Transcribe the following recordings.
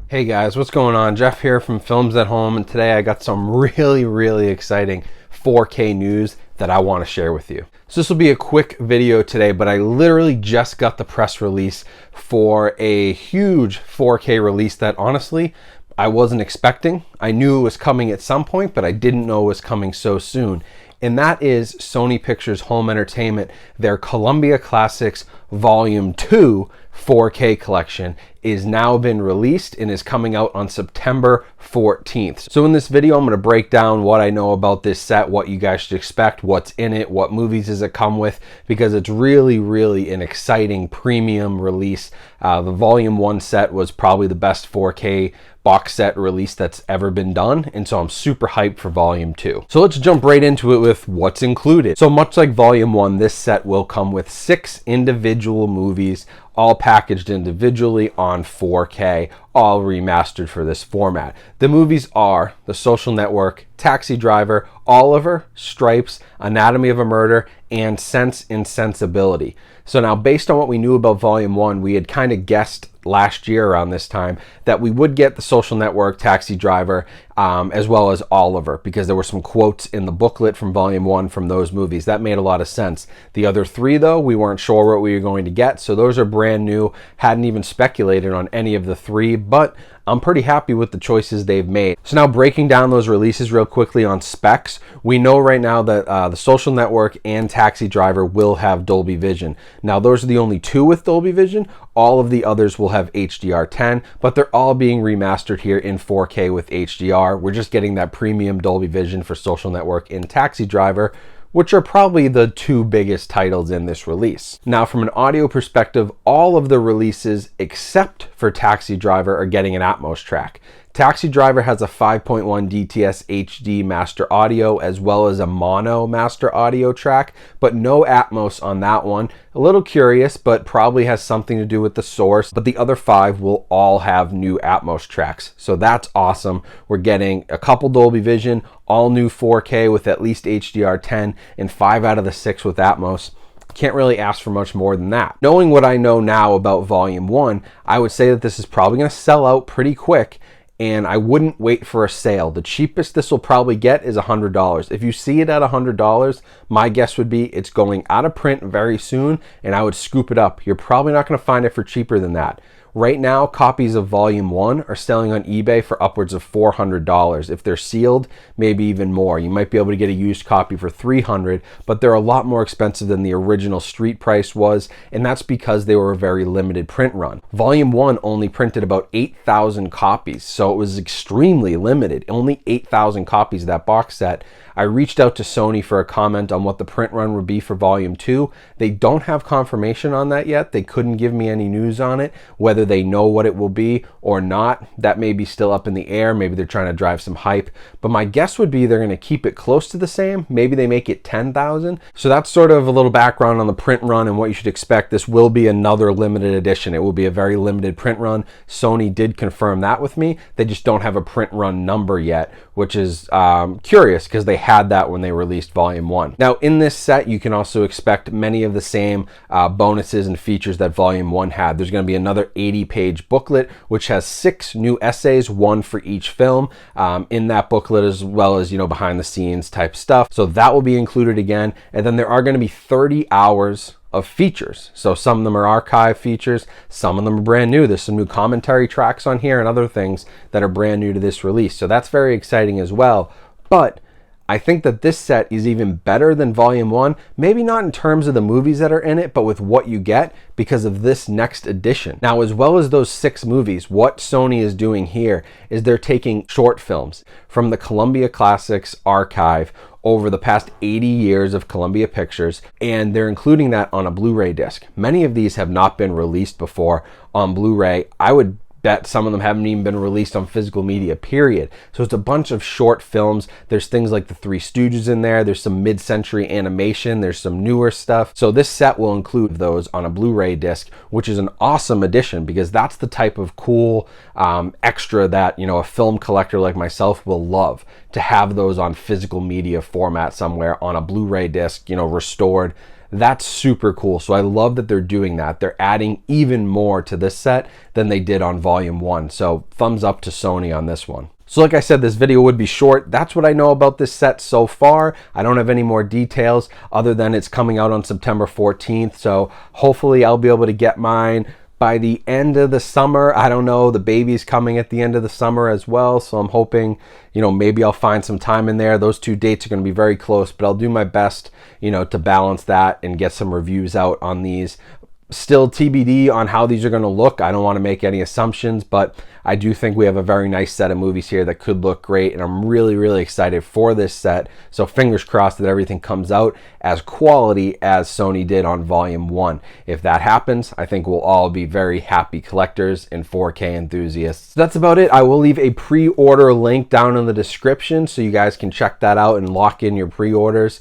Hey guys, what's going on? Jeff here from Films at Home, and today I got some really exciting 4K news that I want to share with you. So this will be a quick video today, but I literally just got the press release for a huge 4K release that honestly I wasn't expecting. I knew it was coming at some point, but I didn't know it was coming so soon. And that is Sony Pictures Home Entertainment, their Columbia Classics Volume 2 4K collection is now been released and is coming out on September 14th. So in this video, I'm going to break down what I know about this set, what you guys should expect, what's in it, what movies does it come with, because it's really an exciting premium release. The Volume 1 set was probably the best 4K box set release that's ever been done, and so I'm super hyped for Volume 2. So let's jump right into it with what's included. So much like Volume 1, this set will come with 6 individual movies, all packaged individually on 4K, all remastered for this format. The movies are The Social Network, Taxi Driver, Oliver, Stripes, Anatomy of a Murder, and Sense and Sensibility. So now, based on what we knew about Volume 1, we had kind of guessed last year around this time that we would get The Social Network, Taxi Driver, as well as Oliver, because there were some quotes in the booklet from Volume 1 from those movies. That made a lot of sense. The other 3, though, we weren't sure what we were going to get, so those are brand new. Hadn't even speculated on any of the 3, but I'm pretty happy with the choices they've made. So now, breaking down those releases real quickly on specs, we know right now that The Social Network and Taxi Driver will have Dolby Vision. Now, those are the only 2 with Dolby Vision. All of the others will have HDR10, but they're all being remastered here in 4K with HDR. We're just getting that premium Dolby Vision for Social Network and Taxi Driver, which are probably the 2 biggest titles in this release. Now, from an audio perspective, all of the releases except for Taxi Driver are getting an Atmos track. Taxi Driver has a 5.1 DTS HD master audio as well as a mono master audio track, but no Atmos on that one. A little curious, but probably has something to do with the source, but the other 5 will all have new Atmos tracks. So that's awesome. We're getting a couple Dolby Vision, all new 4K with at least HDR10, and 5 out of the 6 with Atmos. Can't really ask for much more than that. Knowing what I know now about Volume 1, I would say that this is probably going to sell out pretty quick, and I wouldn't wait for a sale. The cheapest this will probably get is $100. If you see it at $100, my guess would be it's going out of print very soon, and I would scoop it up. You're probably not going to find it for cheaper than that. Right now, copies of Volume 1 are selling on eBay for upwards of $400. If they're sealed, maybe even more. You might be able to get a used copy for $300, but they're a lot more expensive than the original street price was, and that's because they were a very limited print run. Volume 1 only printed about 8,000 copies, so it was extremely limited. Only 8,000 copies of that box set. I reached out to Sony for a comment on what the print run would be for Volume 2. They don't have confirmation on that yet. They couldn't give me any news on it. Whether they know what it will be or not, that may be still up in the air. Maybe they're trying to drive some hype. But my guess would be they're going to keep it close to the same. Maybe they make it 10,000. So that's sort of a little background on the print run and what you should expect. This will be another limited edition. It will be a very limited print run. Sony did confirm that with me. They just don't have a print run number yet, which is curious because they had that when they released Volume 1. Now, in this set, you can also expect many of the same bonuses and features that Volume 1 had. There's going to be another 80-page booklet, which has 6 new essays, 1 for each film, in that booklet, as well as, behind the scenes type stuff. So that will be included again. And then there are going to be 30 hours of features. So some of them are archive features, some of them are brand new. There's some new commentary tracks on here and other things that are brand new to this release. So that's very exciting as well. But I think that this set is even better than Volume 1, maybe not in terms of the movies that are in it, but with what you get because of this next edition. Now, as well as those 6 movies, what Sony is doing here is they're taking short films from the Columbia Classics archive over the past 80 years of Columbia Pictures, and they're including that on a Blu-ray disc. Many of these have not been released before on Blu-ray. I would bet some of them haven't even been released on physical media, period. So it's a bunch of short films. There's things like the Three Stooges in there. There's some mid-century animation. There's some newer stuff. So this set will include those on a Blu-ray disc, which is an awesome addition because that's the type of cool extra that, a film collector like myself will love, to have those on physical media format somewhere on a Blu-ray disc, restored. That's super cool. So I love that they're doing that. They're adding even more to this set than they did on volume 1. So thumbs up to Sony on this one. So like I said, this video would be short. That's what I know about this set so far. I don't have any more details other than it's coming out on September 14th. So hopefully I'll be able to get mine by the end of the summer. I don't know, the baby's coming at the end of the summer as well, so I'm hoping, you know, maybe I'll find some time in there. Those two dates are going to be very close, but I'll do my best, you know, to balance that and get some reviews out on these. Still TBD on how these are going to look. I don't want to make any assumptions, but I do think we have a very nice set of movies here that could look great, and I'm really excited for this set. So fingers crossed that everything comes out as quality as Sony did on volume 1. If that happens, I think we'll all be very happy collectors and 4K enthusiasts. So that's about it. I will leave a pre-order link down in the description so you guys can check that out and lock in your pre-orders.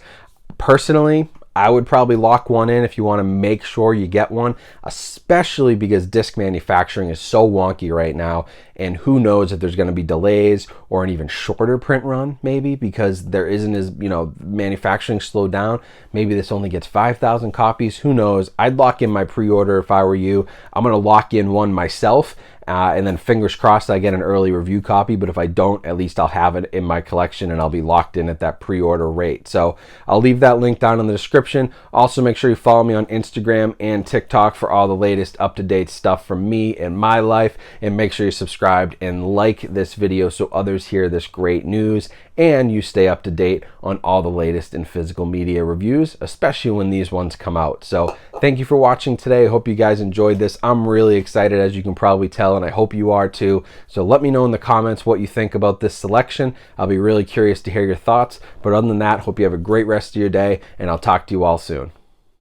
Personally, I would probably lock one in if you want to make sure you get one, especially because disc manufacturing is so wonky right now, and who knows if there's going to be delays or an even shorter print run, maybe because there isn't as, you know, manufacturing slowed down. Maybe this only gets 5,000 copies. Who knows? I'd lock in my pre-order if I were you. I'm going to lock in one myself. And then fingers crossed I get an early review copy, but if I don't, at least I'll have it in my collection and I'll be locked in at that pre-order rate. So I'll leave that link down in the description. Also, make sure you follow me on Instagram and TikTok for all the latest up-to-date stuff from me and my life, and make sure you're subscribed and like this video so others hear this great news and you stay up to date on all the latest in physical media reviews, especially when these ones come out. So thank you for watching today. I hope you guys enjoyed this. I'm really excited, as you can probably tell, and I hope you are too. So let me know in the comments what you think about this selection. I'll be really curious to hear your thoughts. But other than that, hope you have a great rest of your day, and I'll talk to you all soon.